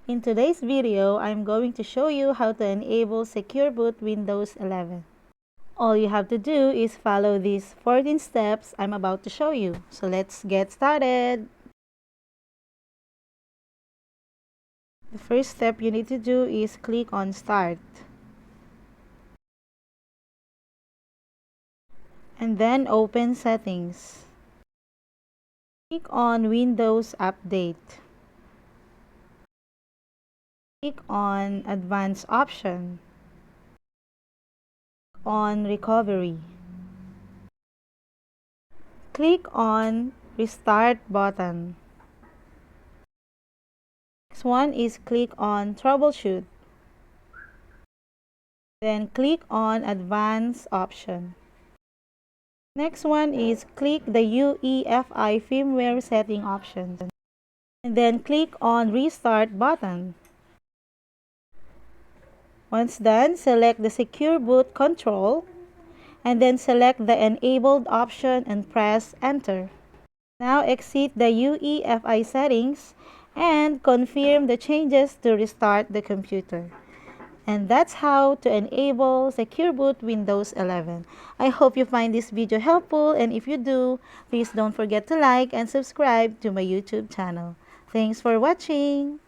In today's video, I'm going to show you how to enable Secure Boot Windows 11. All you have to do is follow these 14 steps I'm about to show you. So let's get started. The first step you need to do is click on Start. And then open Settings. Click on Windows Update. Click on Advanced option. On Recovery. Click on Restart button. Next one is click on Troubleshoot. Then click on Advanced option. Next one is click the UEFI firmware setting option. And then click on Restart button. Once done, select the Secure Boot control and then select the Enabled option and press Enter. Now exit the UEFI settings and confirm the changes to restart the computer. And that's how to enable Secure Boot Windows 11. I hope you find this video helpful, and if you do, please don't forget to like and subscribe to my YouTube channel. Thanks for watching!